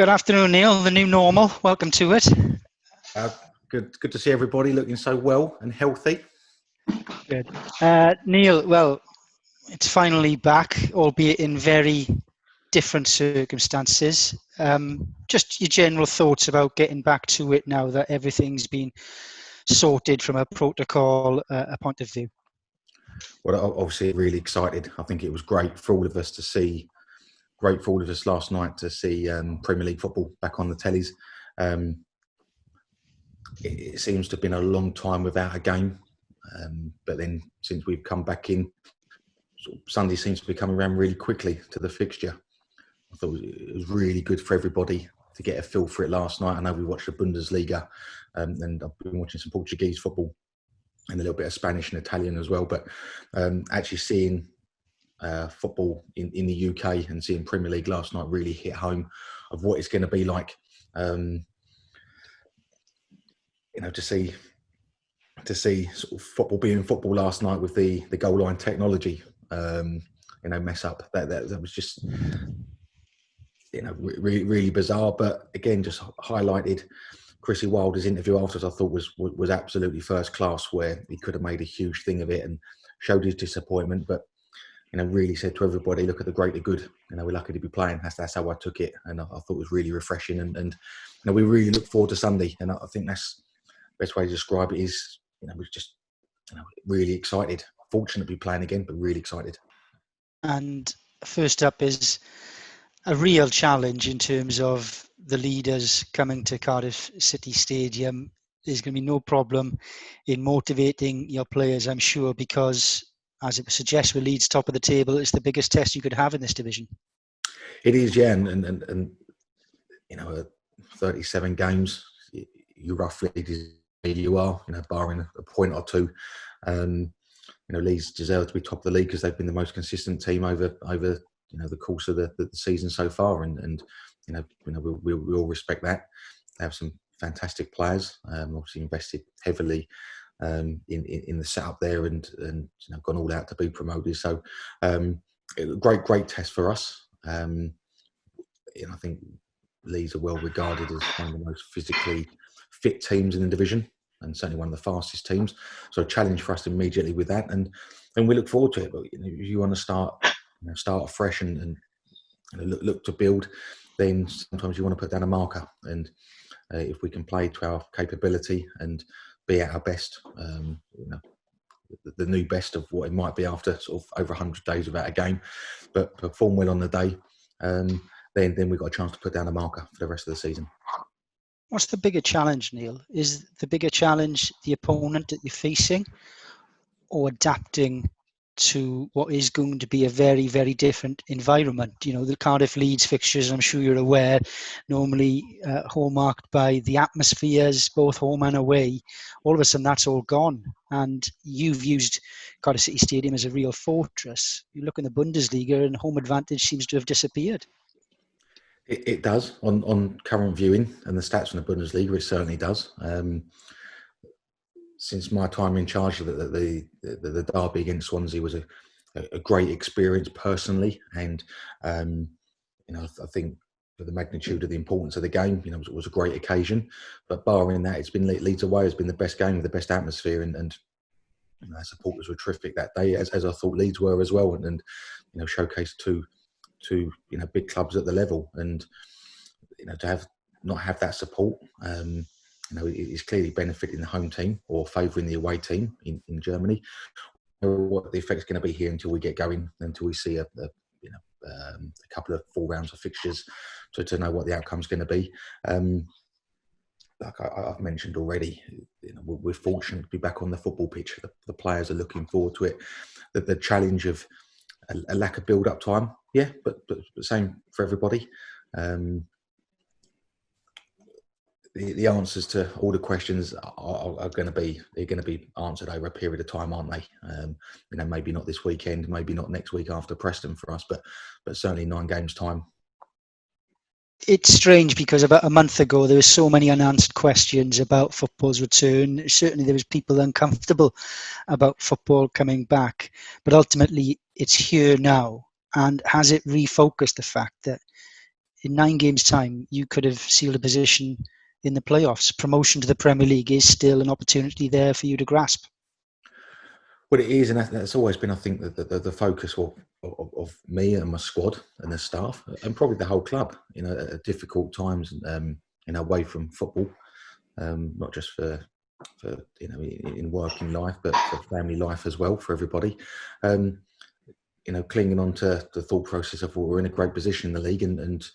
Good afternoon, Neil. The new normal. Welcome to it. Uh, good to see everybody looking so well and healthy. Good. Neil, well, it's finally back, albeit in very different circumstances. Just your general thoughts about getting back to it now that everything's been sorted from a protocol a point of view. Well, obviously really excited. I think it was great for all of us last night to see Premier League football back on the tellies. It seems to have been a long time without a game, but then since we've come back in, Sunday seems to be coming around really quickly to the fixture. I thought it was really good for everybody to get a feel for it last night. I know we watched the Bundesliga, and I've been watching some Portuguese football and a little bit of Spanish and Italian as well. But actually seeing football in the UK and seeing Premier League last night really hit home of what it's going to be like. To see sort of football being football last night with the goal line technology, mess up. That was just, really bizarre. But again, just highlighted Chrissy Wilder's interview afterwards. I thought was absolutely first class, where he could have made a huge thing of it and showed his disappointment, but really said to everybody, look at the greater good. We're lucky to be playing. That's how I took it, and I thought it was really refreshing. And we really look forward to Sunday. And I think that's the best way to describe it is, we're just really excited. Fortunate to be playing again, but really excited. And first up is a real challenge in terms of the leaders coming to Cardiff City Stadium. There's going to be no problem in motivating your players, I'm sure, because as it suggests, with Leeds top of the table, it's the biggest test you could have in this division. It is, yeah, and 37 games, you roughly you are, barring a point or two. Leeds deserve to be top of the league because they've been the most consistent team over the course of the season so far, and we all respect that. They have some fantastic players, obviously invested heavily in the setup there, and gone all out to be promoted. So great test for us. I think Leeds are well regarded as one of the most physically fit teams in the division, and certainly one of the fastest teams. So a challenge for us immediately with that, and we look forward to it. But if you want to start afresh and look to build, then sometimes you want to put down a marker. And if we can play to our capability and be at our best, the new best of what it might be after sort of over 100 days without a game, but perform well on the day, then we've got a chance to put down a marker for the rest of the season. What's the bigger challenge, Neil? Is the bigger challenge the opponent that you're facing, or adapting to what is going to be a very, very different environment? The Cardiff Leeds fixtures, I'm sure you're aware, normally hallmarked by the atmospheres, both home and away. All of a sudden, that's all gone. And you've used Cardiff City Stadium as a real fortress. You look in the Bundesliga and home advantage seems to have disappeared. It does on current viewing and the stats from the Bundesliga. It certainly does. Since my time in charge, the derby against Swansea was a great experience personally, and I think for the magnitude of the importance of the game, it was a great occasion. But barring that, it's been Leeds away has been the best game with the best atmosphere, and supporters were terrific that day, as I thought Leeds were as well, and showcased two big clubs at the level, and to not have that support, it's clearly benefiting the home team or favouring the away team in Germany. What the effect's going to be here until we get going, until we see a couple of 4 rounds of fixtures to know what the outcome's going to be. Like I've mentioned already, we're fortunate to be back on the football pitch. The players are looking forward to it. The challenge of a lack of build-up time, yeah, but same for everybody. The answers to all the questions are going to be answered over a period of time, aren't they? Maybe not this weekend, maybe not next week after Preston for us, but certainly 9 games time. It's strange because about a month ago there were so many unanswered questions about football's return. Certainly there was people uncomfortable about football coming back, but ultimately it's here now. And has it refocused the fact that in 9 games' time, you could have sealed a position in the playoffs. Promotion to the Premier League is still an opportunity there for you to grasp. Well, it is, and that's always been, I think, the focus of me and my squad and the staff, and probably the whole club. At difficult times, away from football, not just for in working life, but for family life as well for everybody. Clinging on to the thought process of, well, we're in a great position in the league, and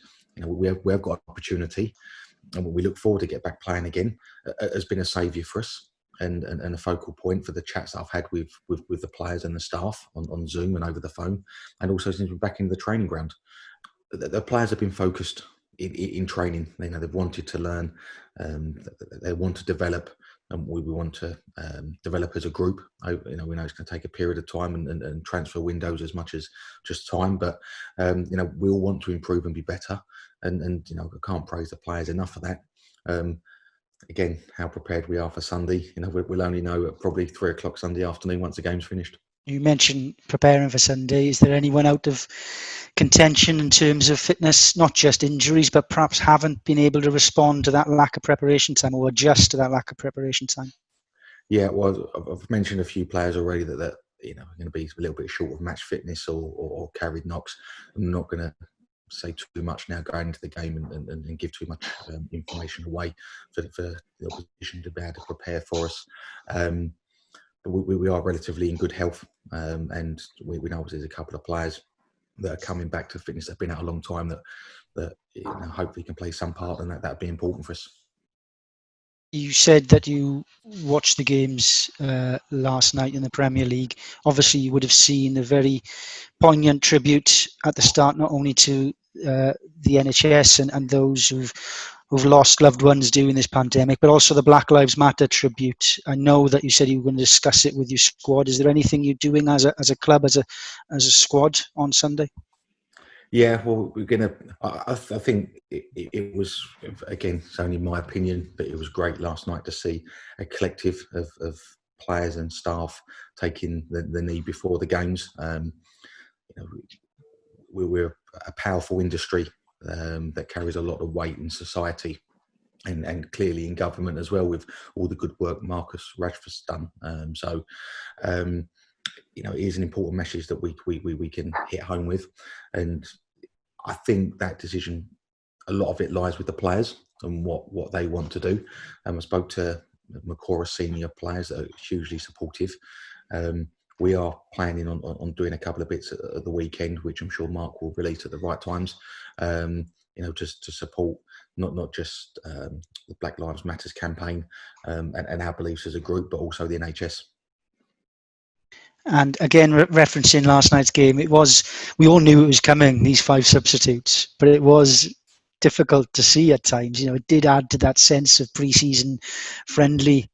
we have got an opportunity, and we look forward to get back playing again. Has been a saviour for us. And a focal point for the chats that I've had with the players and the staff on Zoom and over the phone, and also since we're back in the training ground. The players have been focused in training. They've wanted to learn, they want to develop, and we want to develop as a group. We know it's going to take a period of time and transfer windows as much as just time, but we all want to improve and be better. And I can't praise the players enough for that. Again, how prepared we are for Sunday. We'll only know at probably 3:00 Sunday afternoon once the game's finished. You mentioned preparing for Sunday. Is there anyone out of contention in terms of fitness, not just injuries, but perhaps haven't been able to respond to that lack of preparation time or adjust to that lack of preparation time? Yeah, well, I've mentioned a few players already that are going to be a little bit short of match fitness or carried knocks. I'm not going to say too much now going into the game and give too much information away for the opposition to be able to prepare for us. We are relatively in good health, and we know there's a couple of players that are coming back to fitness that have been out a long time that hopefully can play some part, and that'd be important for us. You said that you watched the games last night in the Premier League. Obviously, you would have seen a very poignant tribute at the start, not only to the NHS and those who've lost loved ones during this pandemic, but also the Black Lives Matter tribute. I know that you said you were going to discuss it with your squad. Is there anything you're doing as a club, as a squad on Sunday? Yeah, well, we're going to. I think it was, again, it's only my opinion, but it was great last night to see a collective of players and staff taking the knee before the games. We're a powerful industry that carries a lot of weight in society, and clearly in government as well, with all the good work Marcus Rashford's done. It is an important message that we can hit home with, and I think that decision, a lot of it lies with the players and what they want to do. I spoke to Macora senior players that are hugely supportive. We are planning on doing a couple of bits at the weekend, which I'm sure Mark will release at the right times. Just to support not just the Black Lives Matters campaign and our beliefs as a group, but also the NHS. And again, referencing last night's game, we all knew it was coming, these 5 substitutes, but it was difficult to see at times. It did add to that sense of pre-season friendly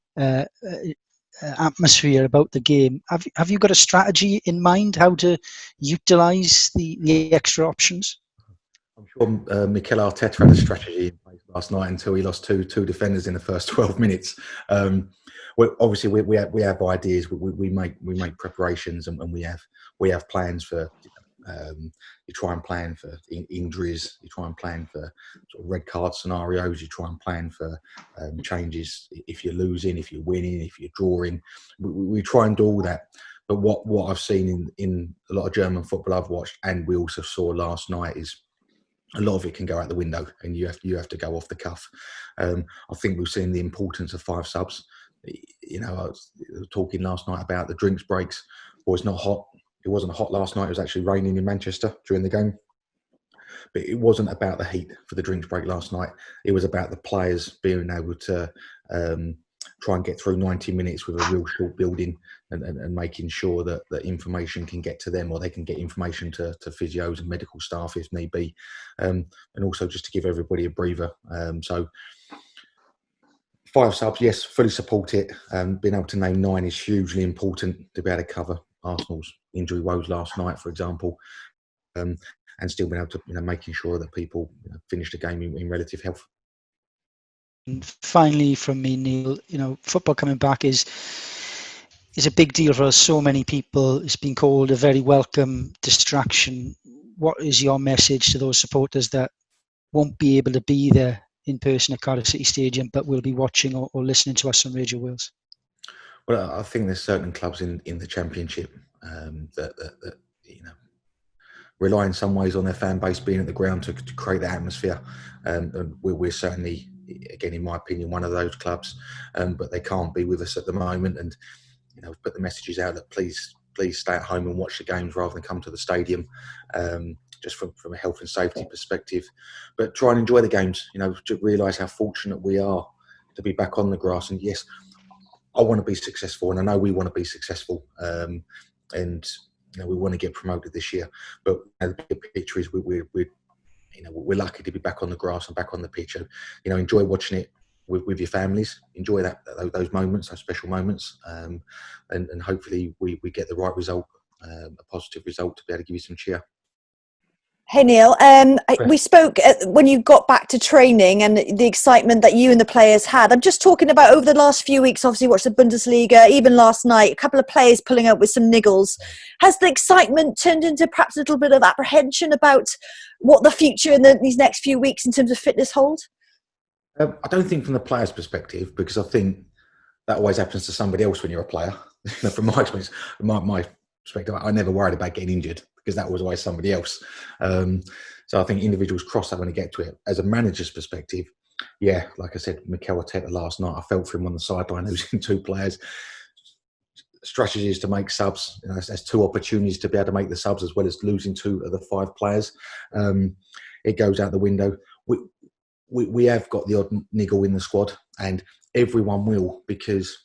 atmosphere about the game. Have you got a strategy in mind how to utilise the extra options? I'm sure Mikel Arteta had a strategy in place last night until he lost two defenders in the first 12 minutes. Well, obviously we have ideas. We make preparations, and we have plans for. You try and plan for injuries. You try and plan for sort of red card scenarios. You try and plan for changes if you're losing, if you're winning, if you're drawing. We try and do all that. But what I've seen in a lot of German football I've watched, and we also saw last night, is a lot of it can go out the window, and you have to go off the cuff. I think we've seen the importance of 5 subs. I was talking last night about the drinks breaks. Well, it's not hot. It wasn't hot last night. It was actually raining in Manchester during the game. But it wasn't about the heat for the drinks break last night. It was about the players being able to try and get through 90 minutes with a real short building and making sure that information can get to them, or they can get information to physios and medical staff if need be. And also just to give everybody a breather. So 5 subs, yes, fully support it. Being able to name 9 is hugely important to be able to cover Arsenal's injury woes last night, for example, and still being able to, making sure that people finish the game in relative health. And finally, from me, Neil, football coming back is a big deal for us. So many people. It's been called a very welcome distraction. What is your message to those supporters that won't be able to be there in person at Cardiff City Stadium, but will be watching or listening to us on Radio Wales? Well, I think there's certain clubs in the Championship that rely in some ways on their fan base being at the ground to create that atmosphere. And we're certainly, again, in my opinion, one of those clubs. But they can't be with us at the moment. And put the messages out that please stay at home and watch the games rather than come to the stadium. Just from a health and safety perspective, but try and enjoy the games. To realise how fortunate we are to be back on the grass. And yes, I want to be successful, and I know we want to be successful, and we want to get promoted this year. But the bigger picture is we're lucky to be back on the grass and back on the pitch. Enjoy watching it with your families. Enjoy those moments, those special moments, and hopefully we get the right result, a positive result to be able to give you some cheer. Hey Neil, we spoke when you got back to training and the excitement that you and the players had. I'm just talking about over the last few weeks, obviously watched the Bundesliga, even last night, a couple of players pulling out with some niggles. Has the excitement turned into perhaps a little bit of apprehension about what the future in these next few weeks in terms of fitness hold? I don't think from the player's perspective, because I think that always happens to somebody else when you're a player. From my experience, my perspective, I never worried about getting injured, because that was always somebody else. So I think individuals cross that when they get to it. As a manager's perspective, yeah, like I said, Mikel Arteta last night, I felt for him on the sideline losing 2 players. Strategies to make subs, there's 2 opportunities to be able to make the subs as well as losing 2 of the 5 players. It goes out the window. We have got the odd niggle in the squad, and everyone will because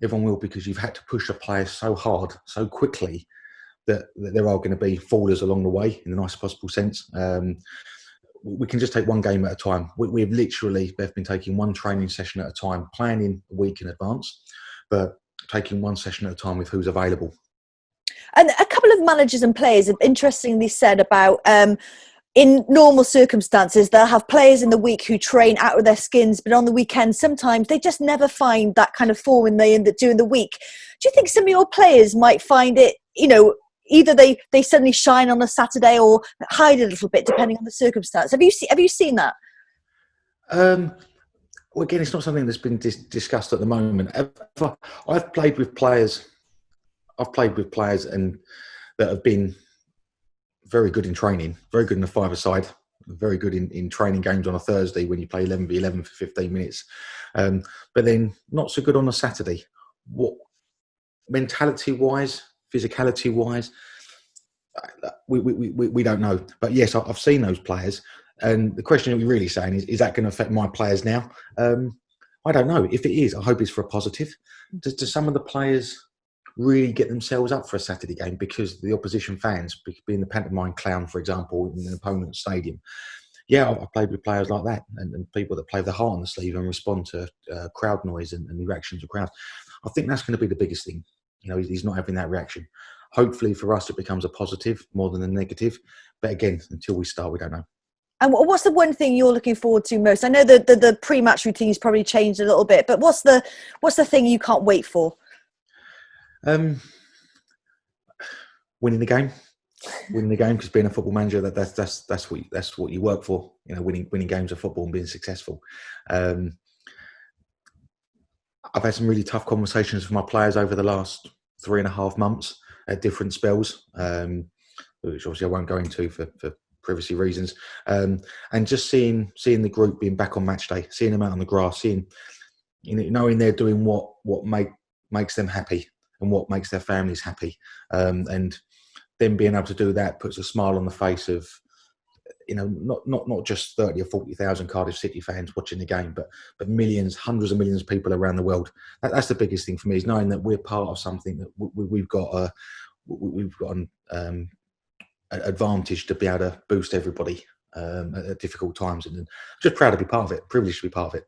you've had to push a player so hard, so quickly, that there are going to be fallers along the way in the nicest possible sense. We can just take one game at a time. We've literally been taking one training session at a time, planning a week in advance, but taking one session at a time with who's available. And a couple of managers and players have interestingly said about in normal circumstances, they'll have players in the week who train out of their skins, but on the weekend, sometimes they just never find that kind of form in during the week. Do you think some of your players might find it, either they suddenly shine on a Saturday or hide a little bit depending on the circumstance? Have you seen that? Well, again, it's not something that's been discussed at the moment. I've played with players and that have been very good in training, very good in the 5-a-side, very good in training games on a Thursday when you play 11v11 for 15 minutes, but then not so good on a Saturday. What mentality-wise, physicality-wise, we don't know. But yes, I've seen those players, and the question that we're really saying is that going to affect my players now? I don't know. If it is, I hope it's for a positive. Do some of the players really get themselves up for a Saturday game because the opposition fans, being the pantomime clown, for example, in an opponent's stadium? Yeah, I've played with players like that, and people that play their heart on the sleeve and respond to crowd noise and the reactions of crowds. I think that's going to be the biggest thing. He's not having that reaction. Hopefully for us, it becomes a positive more than a negative. But again, until we start, we don't know. And what's the one thing you're looking forward to most? I know the pre-match routine's probably changed a little bit, but what's the thing you can't wait for? Winning the game, because being a football manager, that's what you work for. Winning games of football and being successful. I've had some really tough conversations with my players over the last 3.5 months at different spells, which obviously I won't go into for privacy reasons. And just seeing the group being back on match day, seeing them out on the grass, knowing they're doing what makes them happy and what makes their families happy, and them being able to do that puts a smile on the face of not just 30 or 40,000 Cardiff City fans watching the game, but millions, hundreds of millions of people around the world. That's the biggest thing for me, is knowing that we're part of something, that we've got an advantage to be able to boost everybody at difficult times, and just proud to be part of it, privileged to be part of it.